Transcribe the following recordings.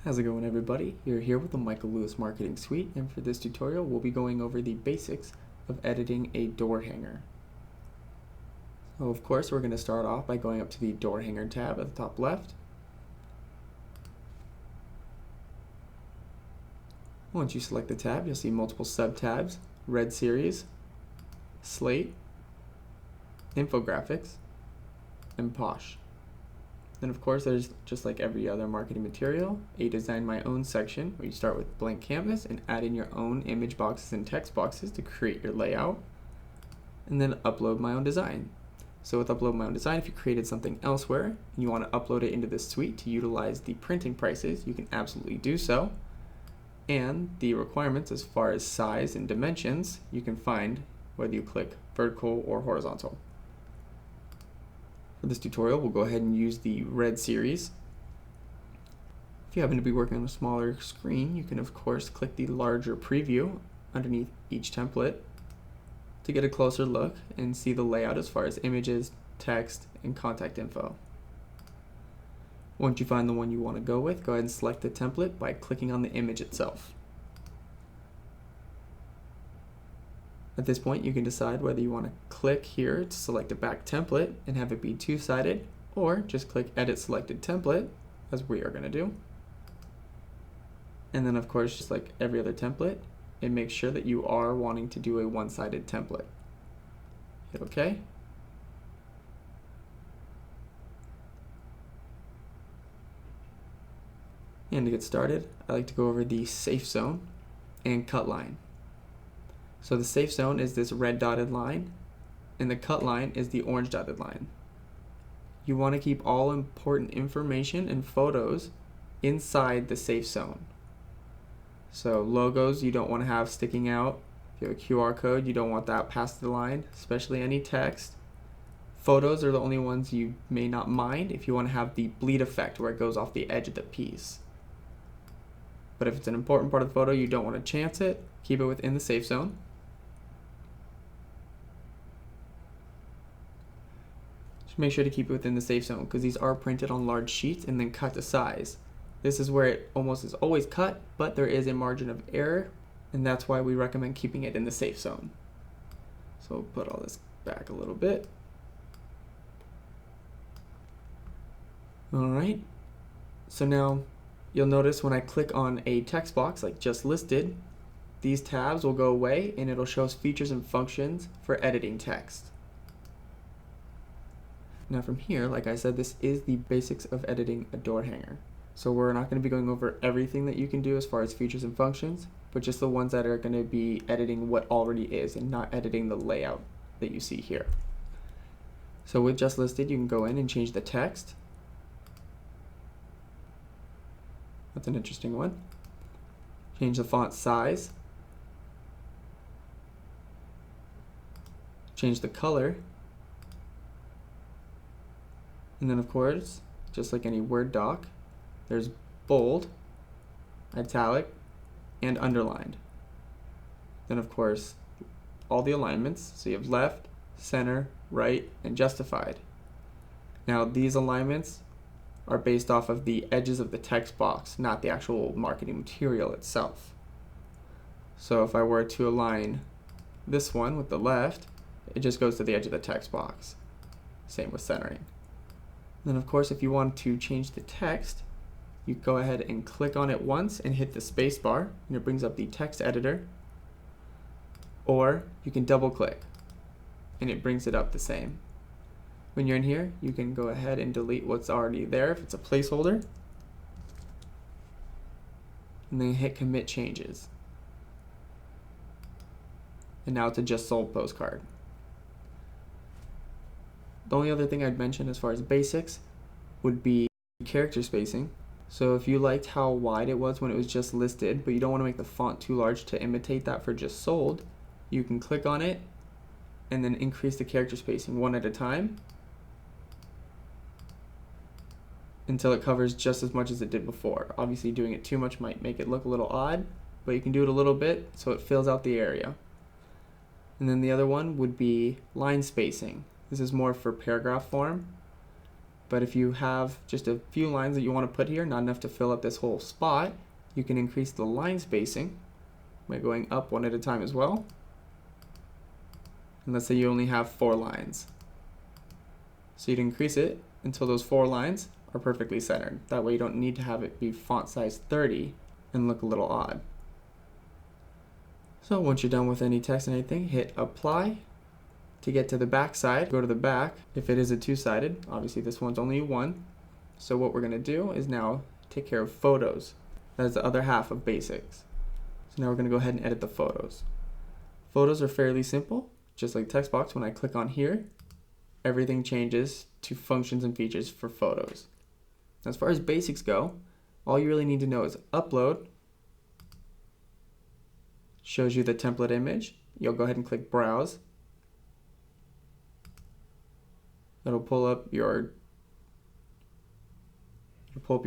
How's it going, everybody? You're here with the Michael Lewis Marketing Suite, and for this tutorial we'll be going over the basics of editing a door hanger. So of course we're going to start off by going up to the door hanger tab at the top left. Once you select the tab, you'll see multiple sub-tabs: Red Series, Slate, Infographics, and Posh. Then of course there's, just like every other marketing material, a Design My Own section where you start with blank canvas and add in your own image boxes and text boxes to create your layout, and then Upload My Own Design. So with Upload My Own Design, if you created something elsewhere and you want to upload it into this suite to utilize the printing prices, you can absolutely do so. And the requirements as far as size and dimensions, you can find whether you click vertical or horizontal. For this tutorial, we'll go ahead and use the Red Series. If you happen to be working on a smaller screen, you can of course click the larger preview underneath each template to get a closer look and see the layout as far as images, text, and contact info. Once you find the one you want to go with, go ahead and select the template by clicking on the image itself. At this point, you can decide whether you want to click here to select a back template and have it be two-sided, or just click Edit Selected Template, as we are going to do. And then of course, just like every other template, it makes sure that you are wanting to do a one-sided template. Hit OK. And to get started, I like to go over the safe zone and cut line. So the safe zone is this red dotted line, and the cut line is the orange dotted line. You want to keep all important information and photos inside the safe zone. So logos you don't want to have sticking out. If you have a QR code, you don't want that past the line, especially any text. Photos are the only ones you may not mind if you want to have the bleed effect where it goes off the edge of the piece. But if it's an important part of the photo, you don't want to chance it, keep it within the safe zone. Just make sure to keep it within the safe zone because these are printed on large sheets and then cut to size. This is where it almost is always cut, but there is a margin of error, and that's why we recommend keeping it in the safe zone. So we'll put all this back a little bit. Alright, so now you'll notice when I click on a text box like just listed, these tabs will go away and it'll show us features and functions for editing text. Now from here, like I said, this is the basics of editing a door hanger. So we're not going to be going over everything that you can do as far as features and functions, but just the ones that are going to be editing what already is and not editing the layout that you see here. So with just listed, you can go in and change the text. That's an interesting one. Change the font size. Change the color. And then of course, just like any Word doc, there's bold, italic, and underlined. Then of course, all the alignments. So you have left, center, right, and justified. Now these alignments are based off of the edges of the text box, not the actual marketing material itself. So if I were to align this one with the left, it just goes to the edge of the text box. Same with centering. Then of course, if you want to change the text, you go ahead and click on it once and hit the space bar, and it brings up the text editor. Or you can double click and it brings it up the same. When you're in here, you can go ahead and delete what's already there if it's a placeholder, and then hit commit changes. And now it's a just sold postcard. The only other thing I'd mention as far as basics would be character spacing. So if you liked how wide it was when it was just listed, but you don't want to make the font too large to imitate that for just sold, you can click on it and then increase the character spacing one at a time until it covers just as much as it did before. Obviously doing it too much might make it look a little odd, but you can do it a little bit so it fills out the area. And then the other one would be line spacing. This is more for paragraph form. But if you have just a few lines that you want to put here, not enough to fill up this whole spot, you can increase the line spacing by going up one at a time as well. And let's say you only have 4 lines. So you'd increase it until those 4 lines are perfectly centered. That way you don't need to have it be font size 30 and look a little odd. So once you're done with any text and anything, hit apply. To get to the back side, go to the back. If it is a 2-sided, obviously this one's only 1. So what we're going to do is now take care of photos. That is the other half of basics. So now we're going to go ahead and edit the photos. Photos are fairly simple. Just like text box, when I click on here, everything changes to functions and features for photos. As far as basics go, all you really need to know is upload. Shows you the template image. You'll go ahead and click browse. It'll pull up your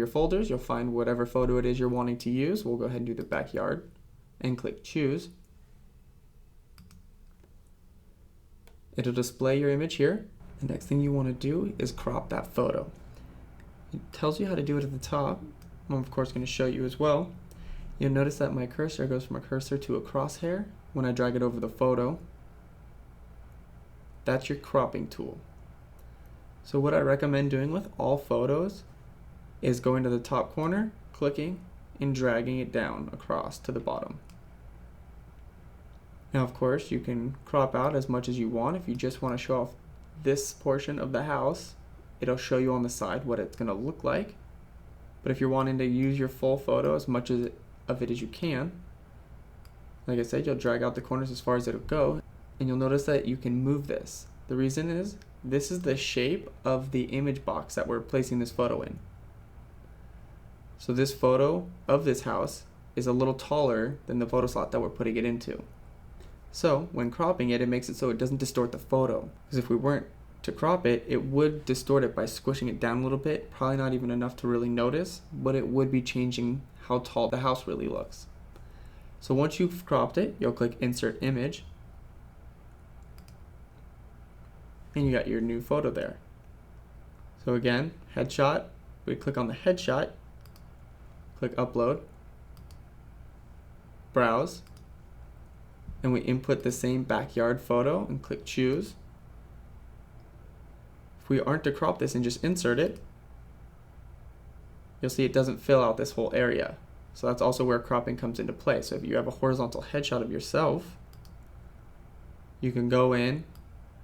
folders. You'll find whatever photo it is you're wanting to use. We'll go ahead and do the backyard and click choose. It'll display your image here. The next thing you want to do is crop that photo. It tells you how to do it at the top. I'm of course going to show you as well. You'll notice that my cursor goes from a cursor to a crosshair when I drag it over the photo. That's your cropping tool. So what I recommend doing with all photos is going to the top corner, clicking, and dragging it down across to the bottom. Now of course you can crop out as much as you want. If you just want to show off this portion of the house, it'll show you on the side what it's going to look like. But if you're wanting to use your full photo as much of it as you can, like I said, you'll drag out the corners as far as it'll go, and you'll notice that you can move this. The reason is, this is the shape of the image box that we're placing this photo in. So this photo of this house is a little taller than the photo slot that we're putting it into. So when cropping it, it makes it so it doesn't distort the photo. Because if we weren't to crop it, it would distort it by squishing it down a little bit, probably not even enough to really notice, but it would be changing how tall the house really looks. So once you've cropped it, you'll click Insert Image, and you got your new photo there. So again, headshot, we click on the headshot, click Upload, Browse, and we input the same backyard photo and click Choose. If we aren't to crop this and just insert it, you'll see it doesn't fill out this whole area. So that's also where cropping comes into play. So if you have a horizontal headshot of yourself, you can go in,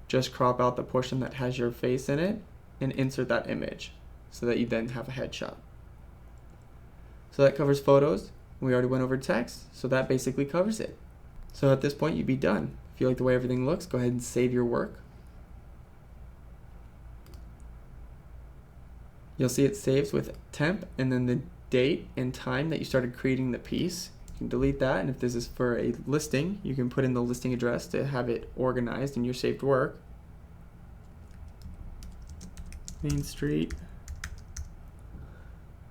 just crop out the portion that has your face in it, and insert that image so that you then have a headshot. So that covers photos. We already went over text, so that basically covers it. So at this point, you'd be done. If you like the way everything looks, go ahead and save your work. You'll see it saves with temp and then the date and time that you started creating the piece. You can delete that, and if this is for a listing, you can put in the listing address to have it organized in your saved work. Main Street.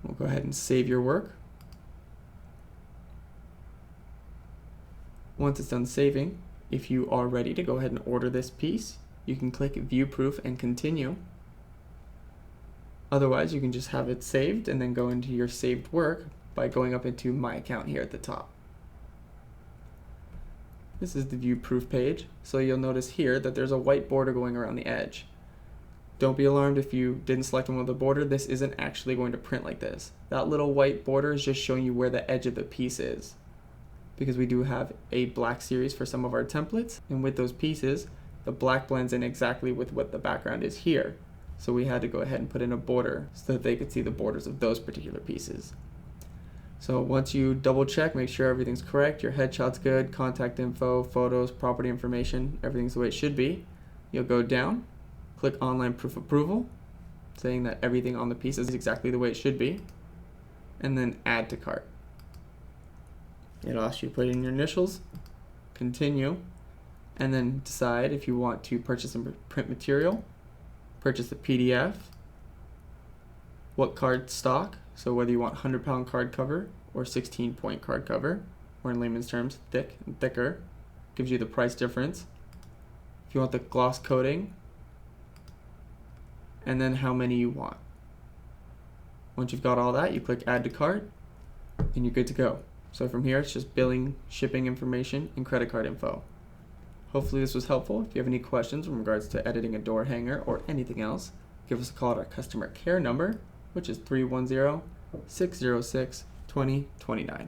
We'll go ahead and save your work. Once it's done saving, if you are ready to go ahead and order this piece, you can click View Proof and Continue. Otherwise, you can just have it saved and then go into your saved work by going up into My Account here at the top. This is the View Proof page, so you'll notice here that there's a white border going around the edge. Don't be alarmed if you didn't select one with a border. This isn't actually going to print like this. That little white border is just showing you where the edge of the piece is, because we do have a black series for some of our templates, and with those pieces, the black blends in exactly with what the background is here. So we had to go ahead and put in a border so that they could see the borders of those particular pieces. So once you double check, make sure everything's correct, your headshot's good, contact info, photos, property information, everything's the way it should be, you'll go down, click Online Proof Approval, saying that everything on the piece is exactly the way it should be, and then Add to Cart. It'll ask you to put in your initials, continue, and then decide if you want to purchase some print material, purchase the PDF, what card stock, so whether you want 100-pound card cover or 16-point card cover, or in layman's terms, thick and thicker, gives you the price difference. If you want the gloss coating, and then how many you want. Once you've got all that, you click add to cart, and you're good to go. So from here, it's just billing, shipping information, and credit card info. Hopefully this was helpful. If you have any questions in regards to editing a door hanger or anything else, give us a call at our customer care number, which is 310-606-2029.